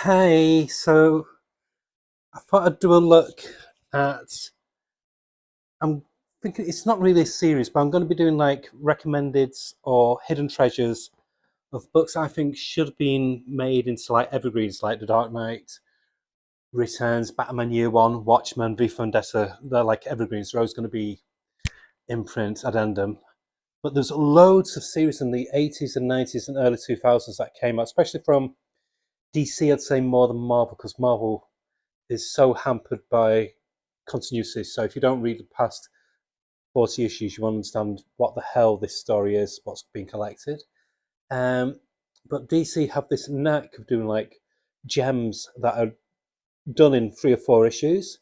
Hey, so I thought I'd do a look at. I'm thinking it's not really a series, but I'm going to be doing like recommended or hidden treasures of books I think should have been made into like evergreens, like The Dark Knight Returns, Batman Year One, Watchmen, V for Vendetta. They're like evergreens. They're always going to be in print, addendum. But there's loads of series in the 80s and 90s and early 2000s that came out, especially from DC, I'd say more than Marvel, because Marvel is so hampered by continuity. So if you don't read the past 40 issues, you won't understand what the hell this story is, what's been collected. Um, but DC have this knack of doing like gems that are done in 3 or 4 issues.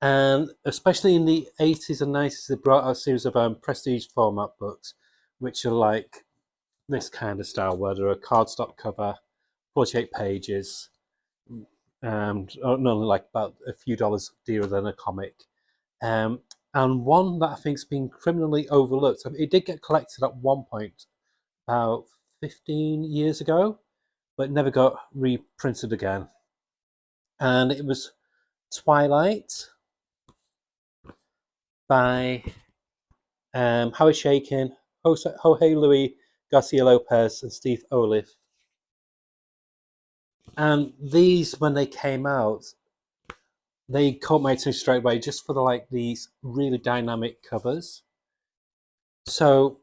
And especially in the 80s and 90s, they brought out a series of prestige format books, which are like this kind of style, where they're a cardstock cover, 48 pages, no, like about a few dollars dearer than a comic. Um, and one that I think's been criminally overlooked. I mean, it did get collected at one point about 15 years ago, but it never got reprinted again. And it was Twilight by Howard Chaykin, Jorge Luis Garcia Lopez, and Steve Olive. And these, when they came out, they caught my attention straight away just for these really dynamic covers. So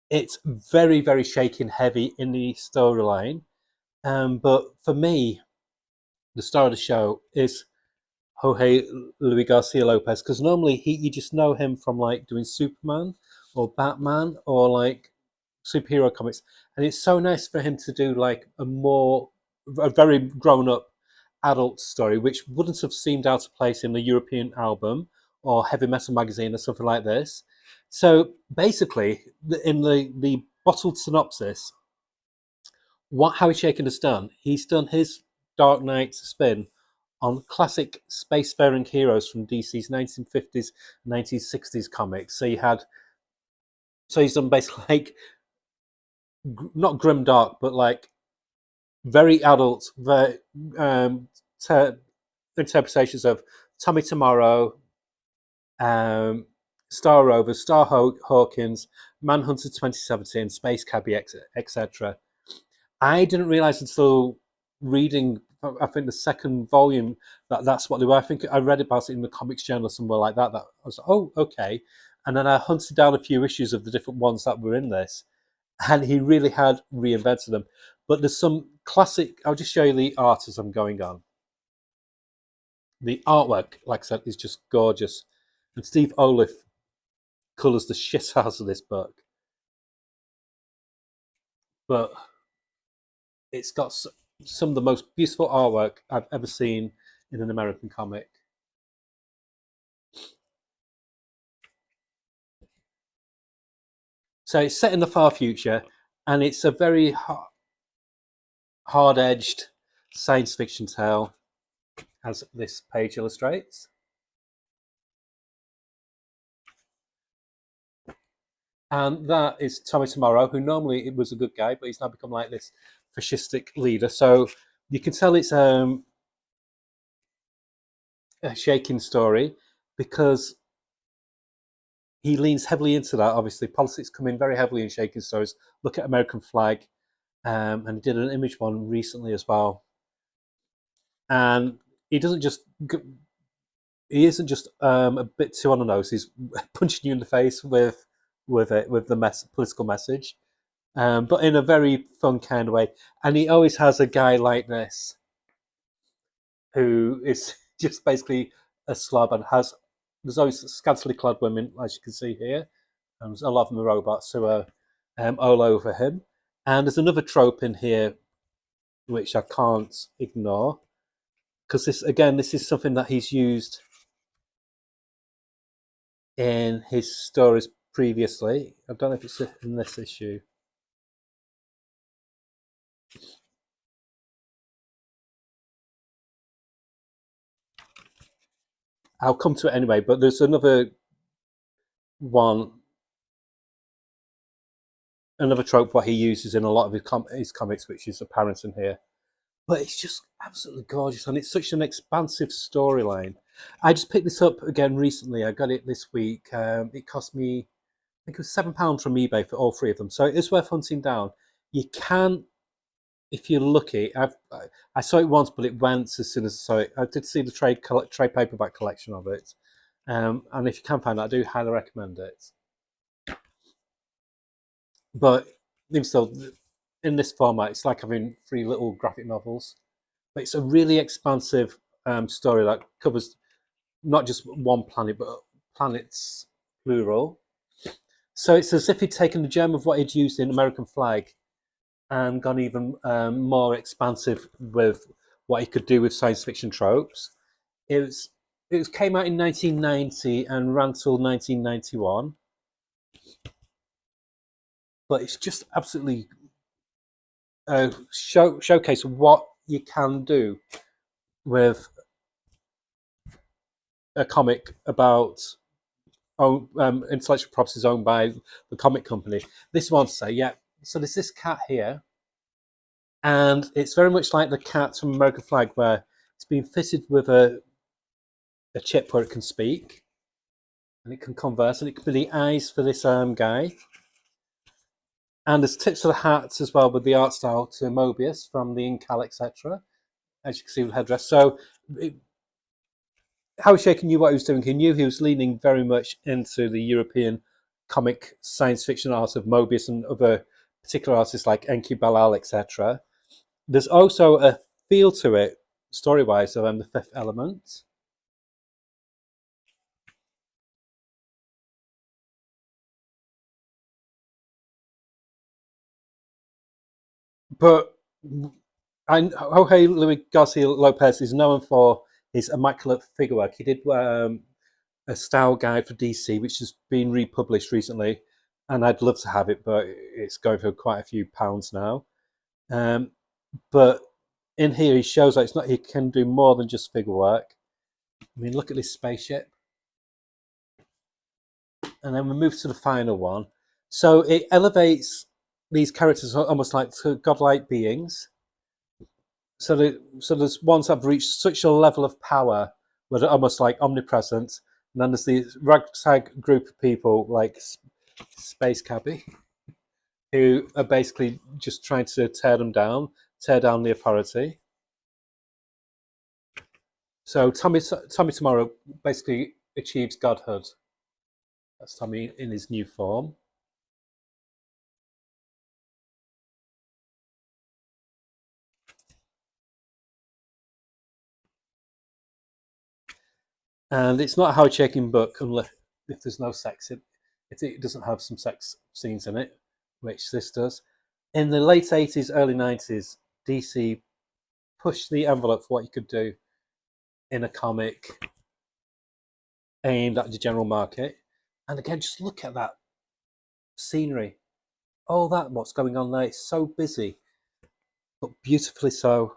it's very, very shaking heavy in the storyline. But for me, the star of the show is Jorge Luis Garcia Lopez, because normally you just know him from like doing Superman or Batman or like superhero comics, and it's so nice for him to do like a very grown up adult story, which wouldn't have seemed out of place in the European album or heavy metal magazine or something like this. So basically, in the bottled synopsis, what Harry Chaykin has done, he's done his Dark Knight spin on classic spacefaring heroes from DC's 1950s, 1960s comics. So he's done basically like not grim dark, but like very adult, very ter- interpretations of Tommy Tomorrow, um, Star Rovers, Hawkins, Manhunter 2017, Space Cabbie, etc. I didn't realize until reading, I think the second volume, that that's what they were. I think I read about it in the Comics Journal or somewhere like that. That I was like, oh, okay. And then I hunted down a few issues of the different ones that were in this, and he really had reinvented them. But there's some classic. I'll just show you the art as I'm going on. The artwork, like I said, is just gorgeous, and Steve Olive colours the shit out of this book. But it's got some of the most beautiful artwork I've ever seen in an American comic. So it's set in the far future, and it's a very hard-edged science fiction tale, as this page illustrates. And that is Tommy Tomorrow, who normally it was a good guy, but he's now become like this fascistic leader. So you can tell it's a shaking story because he leans heavily into that. Obviously, politics come in very heavily in shaking stories. Look at American Flag, and he did an image one recently as well. And he doesn't just he isn't just a bit too on the nose. He's punching you in the face with the political message, but in a very fun kind of way. And he always has a guy like this who is just basically a slob and has. There's always scantily clad women, as you can see here, and a lot of them are robots who are all over him. And there's another trope in here which I can't ignore because this is something that he's used in his stories previously. I don't know if it's in this issue. I'll come to it anyway, but there's one, another trope what he uses in a lot of his comics, which is apparent in here. but it's just absolutely gorgeous, and it's such an expansive storyline. I just picked this up again recently. I got it this week. It cost me, I think it was £7 from eBay for all three of them, so it is worth hunting down. You can, if you're lucky. I saw it once, but it went as soon as I saw it. I did see the trade paperback collection of it, and if you can find that, I do highly recommend it. But even so, in this format, it's like having three little graphic novels. But it's a really expansive story that covers not just one planet, but planets plural. So it's as if he'd taken the gem of what he'd used in American Flag and gone even more expansive with what he could do with science fiction tropes. It was it came out in 1990 and ran till 1991, but it's just absolutely showcase what you can do with a comic about intellectual properties owned by the comic company. This one say, yeah. So there's this cat here, and it's very much like the cat from American Flag, where it's been fitted with a chip where it can speak and it can converse, and it can be the eyes for this guy. And there's tips for the hats as well with the art style to Mobius from the Incal, etc. As you can see with the headdress. So how Chaykin knew what he was doing. He knew he was leaning very much into the European comic science fiction art of Mobius and other particular artists like Enki Bilal, etc. There's also a feel to it, story-wise, of The Fifth Element. But Jorge Luis Garcia Lopez is known for his immaculate figure work. He did a style guide for DC, which has been republished recently, and I'd love to have it, but it's going for quite a few pounds now. Um, but in here, he shows that it's not. He can do more than just figure work. I mean, look at this spaceship, and then we move to the final one. So it elevates these characters almost like to godlike beings. So there's ones that have reached such a level of power where they're almost like omnipresent, and then there's these ragtag group of people like Space Cabby who are basically just trying to tear down the authority. So Tommy Tomorrow basically achieves godhood. That's Tommy in his new form. And it's not a Howard Chaykin book unless if there's no sex. If it doesn't have some sex scenes in it, which this does. In the late 80s, early 90s, DC pushed the envelope for what you could do in a comic aimed at the general market. And again, just look at that scenery. All that, what's going on there, it's so busy, but beautifully so.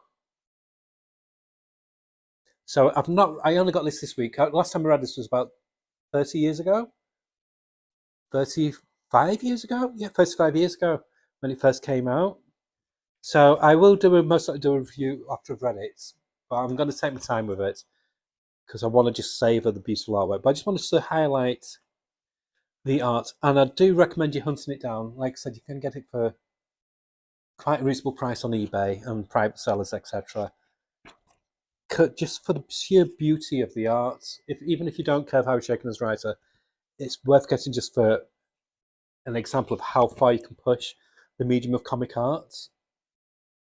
So I only got this week. Last time I read this was about 30 years ago. 35 years ago? Yeah, 35 years ago when it first came out. So I will most likely do a review after I've read it, but I'm going to take my time with it because I want to just savor the beautiful artwork. But I just wanted to highlight the art, and I do recommend you hunting it down. Like I said, you can get it for quite a reasonable price on eBay and private sellers, etc. Just for the sheer beauty of the art. Even if you don't care for Harry Chaykin as a writer, it's worth getting just for an example of how far you can push the medium of comic art.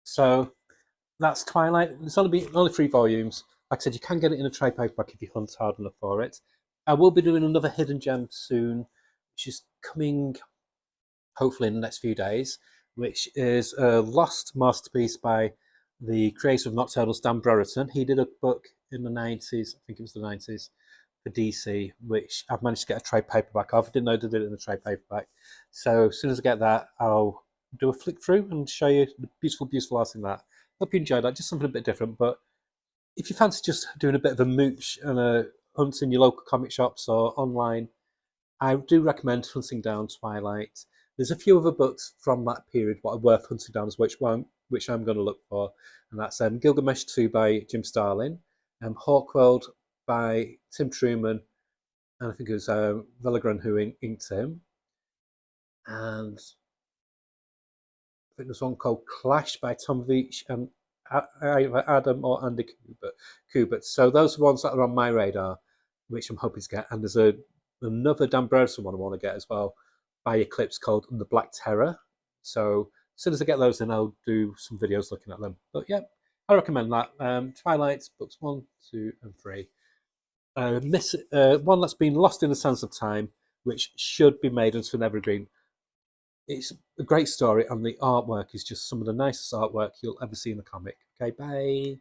So that's Twilight. It's only 3 volumes. Like I said, you can get it in a trade paperback if you hunt hard enough for it. I will be doing another hidden gem soon, which is coming hopefully in the next few days, which is a lost masterpiece by the creator of Nocturnals, Dan Brereton. He did a book in the 90s, I think it was the 90s, for DC, which I've managed to get a trade paperback of. I didn't know they did it in the trade paperback. So as soon as I get that, I'll do a flick through and show you the beautiful, beautiful art in that. Hope you enjoyed that. Just something a bit different. But if you fancy just doing a bit of a mooch and a hunt in your local comic shops or online, I do recommend hunting down Twilight. There's a few other books from that period what are worth hunting down as well, which won't which I'm going to look for, and that's Gilgamesh 2 by Jim Starlin, Hawkworld by Tim Truman, and I think it was Velagran who inked him, and I think there's one called Clash by Tom Veitch and either Adam or Andy Kubert. So those are ones that are on my radar, which I'm hoping to get. And there's another Dan Broderson one I want to get as well by Eclipse called The Black Terror. So as soon as I get those in, I'll do some videos looking at them. But yeah, I recommend that. Twilight, books 1, 2, and 3. One that's been lost in the sands of time, which should be made into an evergreen. It's a great story, and the artwork is just some of the nicest artwork you'll ever see in a comic. Okay, bye.